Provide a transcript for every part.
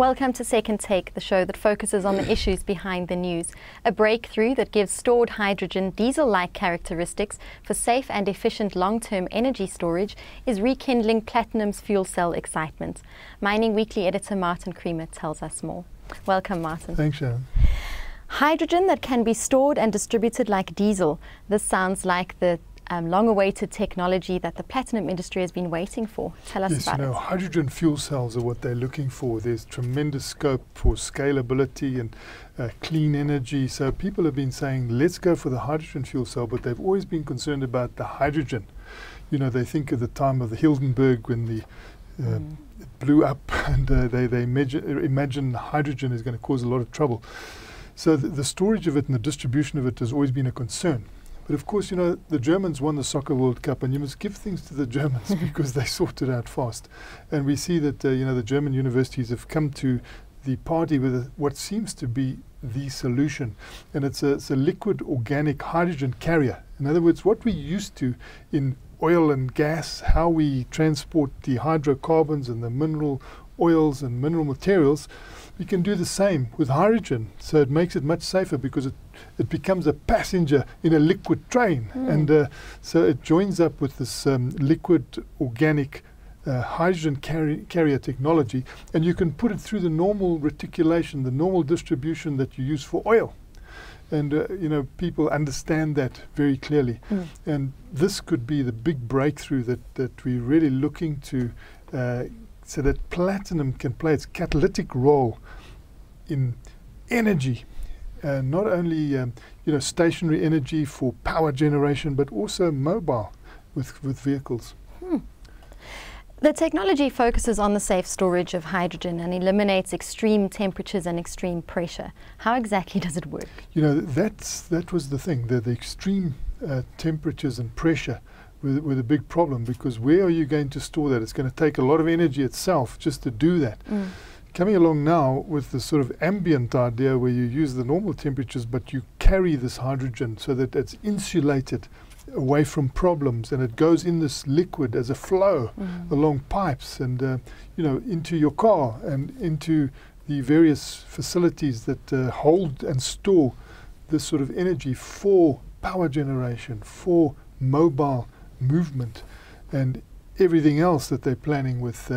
Welcome to Second Take, the show that focuses on the issues behind the news. A breakthrough that gives stored hydrogen diesel-like characteristics for safe and efficient long-term energy storage is rekindling platinum's fuel cell excitement. Mining Weekly editor Martin Creamer tells us more. Welcome, Martin. Thanks, Shannon. Hydrogen that can be stored and distributed like diesel. This sounds like the long-awaited technology that the platinum industry has been waiting for. Tell us about it. Hydrogen fuel cells are what they're looking for. There's tremendous scope for scalability and clean energy. So people have been saying, let's go for the hydrogen fuel cell, but they've always been concerned about the hydrogen. You know, they think of the time of the Hindenburg when the it blew up, and they imagine hydrogen is going to cause a lot of trouble. So the storage of it and the distribution of it has always been a concern. But of course, you know, the Germans won the Soccer World Cup, and you must give things to the Germans because they sorted it out fast. And we see that, you know, the German universities have come to the party with what seems to be the solution. And it's a liquid organic hydrogen carrier. In other words, what we used to in oil and gas, how we transport the hydrocarbons and the mineral oils and mineral materials, we can do the same with hydrogen. So it makes it much safer because it becomes a passenger in a liquid train. And so it joins up with this liquid organic hydrogen carrier technology, and you can put it through the normal reticulation, the normal distribution that you use for oil. And you know, people understand that very clearly. And this could be the big breakthrough that we're really looking to, so that platinum can play its catalytic role in energy, not only you know, stationary energy for power generation, but also mobile with vehicles. The technology focuses on the safe storage of hydrogen and eliminates extreme temperatures and extreme pressure. How exactly does it work? You know, that was the thing, the extreme temperatures and pressure were the big problem, because where are you going to store that? It's going to take a lot of energy itself just to do that. Coming along now with the sort of ambient idea where you use the normal temperatures, but you carry this hydrogen so that it's insulated away from problems, and it goes in this liquid as a flow along pipes and you know, into your car and into the various facilities that hold and store this sort of energy for power generation, for mobile movement, and everything else that they're planning with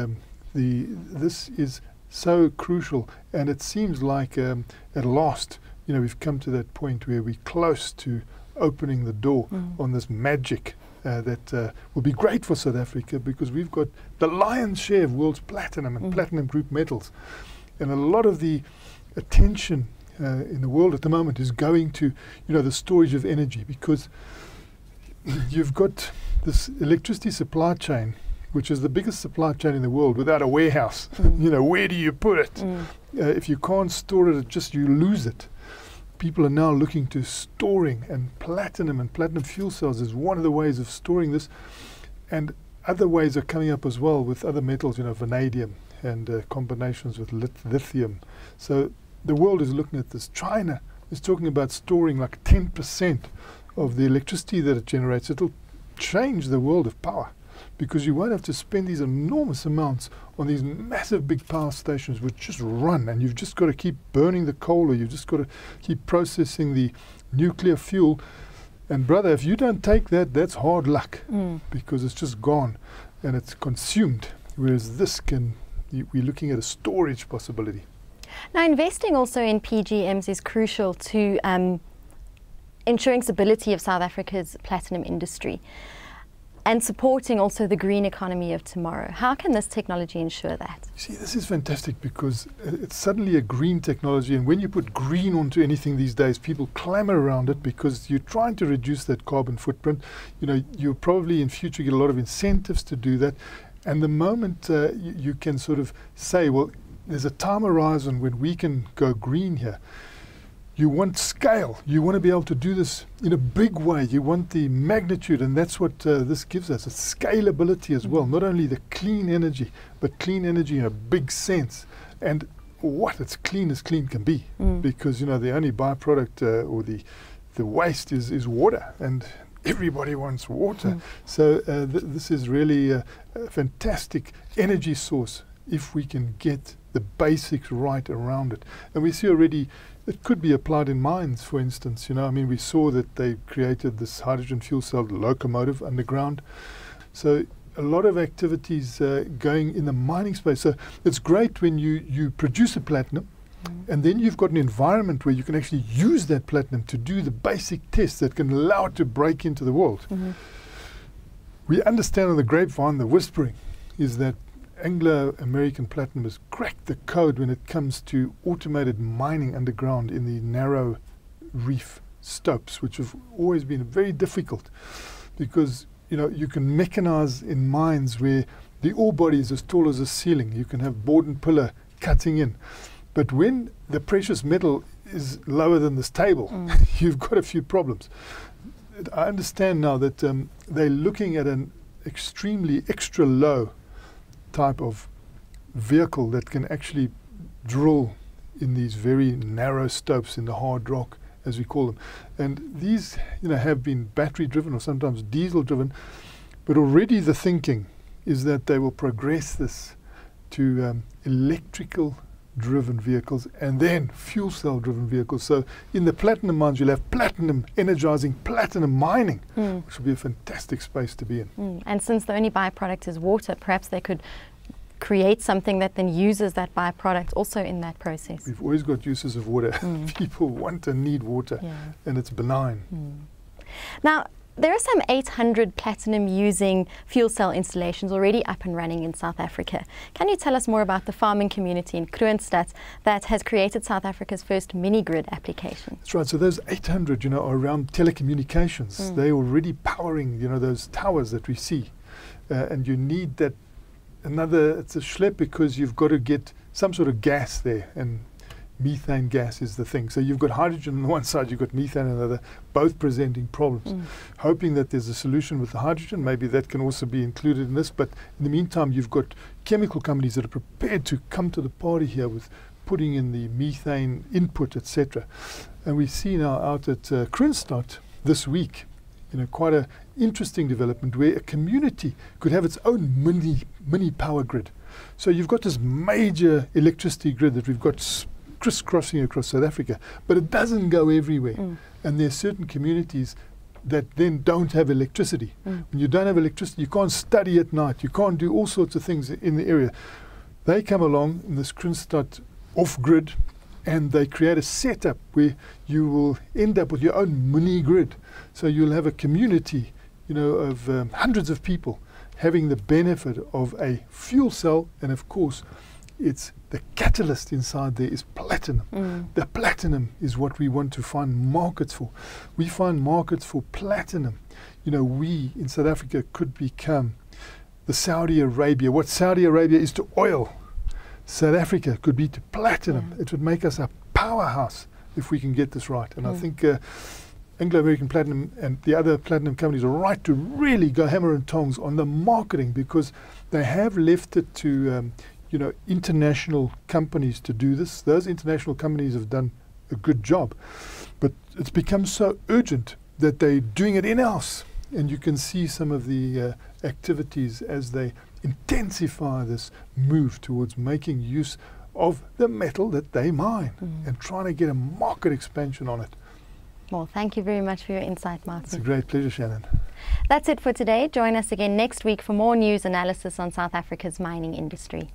this is so crucial. And it seems like at last, you know, we've come to that point where we're close to opening the door on this magic that will be great for South Africa, because we've got the lion's share of world's platinum and platinum group metals, and a lot of the attention in the world at the moment is going to, you know, the storage of energy, because you've got this electricity supply chain, which is the biggest supply chain in the world, without a warehouse. You know, where do you put it? If you can't store it, you lose it. People are now looking to storing, and platinum fuel cells is one of the ways of storing this. And other ways are coming up as well with other metals, you know, vanadium and combinations with lithium. So the world is looking at this. China is talking about storing like 10% of the electricity that it generates. It'll change the world of power, because you won't have to spend these enormous amounts on these massive big power stations which just run, and you've just got to keep burning the coal, or you've just got to keep processing the nuclear fuel. And brother, if you don't take that, that's hard luck, because it's just gone and it's consumed. Whereas this we're looking at a storage possibility. Now, investing also in PGMs is crucial to ensuring stability of South Africa's platinum industry and supporting also the green economy of tomorrow. How can this technology ensure that? See, this is fantastic, because it's suddenly a green technology, and when you put green onto anything these days, people clamor around it because you're trying to reduce that carbon footprint. You know, you'll probably in future get a lot of incentives to do that. And the moment you can sort of say, well, there's a time horizon when we can go green here. You want scale. You want to be able to do this in a big way. You want the magnitude, and that's what this gives us. It's scalability as well. Not only the clean energy, but clean energy in a big sense. And what it's clean as clean can be, because, you know, the only byproduct or the waste is water, and everybody wants water. So this is really a fantastic energy source if we can get the basics right around it. And we see already it could be applied in mines, for instance. You know, I mean, we saw that they created this hydrogen fuel cell locomotive underground. So a lot of activities going in the mining space. So it's great when you produce a platinum, and then you've got an environment where you can actually use that platinum to do the basic tests that can allow it to break into the world. We understand on the grapevine, the whispering is that Anglo-American Platinum has cracked the code when it comes to automated mining underground in the narrow reef stopes, which have always been very difficult because, you know, you can mechanize in mines where the ore body is as tall as a ceiling. You can have board and pillar cutting in. But when the precious metal is lower than this table, you've got a few problems. I understand now that they're looking at an extremely extra low type of vehicle that can actually drill in these very narrow stopes in the hard rock, as we call them. And these, you know, have been battery driven or sometimes diesel driven, but already the thinking is that they will progress this to electrical driven vehicles and then fuel cell driven vehicles. So in the platinum mines you'll have platinum energizing platinum mining, which will be a fantastic space to be in. And since the only byproduct is water, perhaps they could create something that then uses that byproduct also in that process. We've always got uses of water. People want and need water, and it's benign. Now, there are some 800 platinum using fuel cell installations already up and running in South Africa. Can you tell us more about the farming community in Kroonstad that has created South Africa's first mini-grid application? That's right. So those 800, you know, are around telecommunications. They're already powering, you know, those towers that we see. And you need that it's a schlep because you've got to get some sort of gas there, and methane gas is the thing. So you've got hydrogen on one side, you've got methane on the other, both presenting problems. Hoping that there's a solution with the hydrogen, maybe that can also be included in this, but in the meantime you've got chemical companies that are prepared to come to the party here with putting in the methane input, etc. And we see now out at Kroonstad this week, you know, quite an interesting development where a community could have its own mini power grid. So you've got this major electricity grid that we've got crisscrossing across South Africa, but it doesn't go everywhere. And there are certain communities that then don't have electricity. When you don't have electricity, you can't study at night, you can't do all sorts of things in the area. They come along in this Kroonstad off-grid, and they create a setup where you will end up with your own mini grid. So you'll have a community, you know, of hundreds of people having the benefit of a fuel cell, and of course it's the catalyst inside there is platinum. The platinum is what we want to find markets for. We find markets for platinum. You know, we in South Africa could become the Saudi Arabia. What Saudi Arabia is to oil, South Africa could be to platinum. It would make us a powerhouse if we can get this right. And I think Anglo-American Platinum and the other platinum companies are right to really go hammer and tongs on the marketing, because they have left it to you know, international companies to do this. Those international companies have done a good job, but it's become so urgent that they're doing it in-house. And you can see some of the activities as they intensify this move towards making use of the metal that they mine and trying to get a market expansion on it. Well, thank you very much for your insight, Martin. It's a great pleasure, Shannon. That's it for today. Join us again next week for more news analysis on South Africa's mining industry.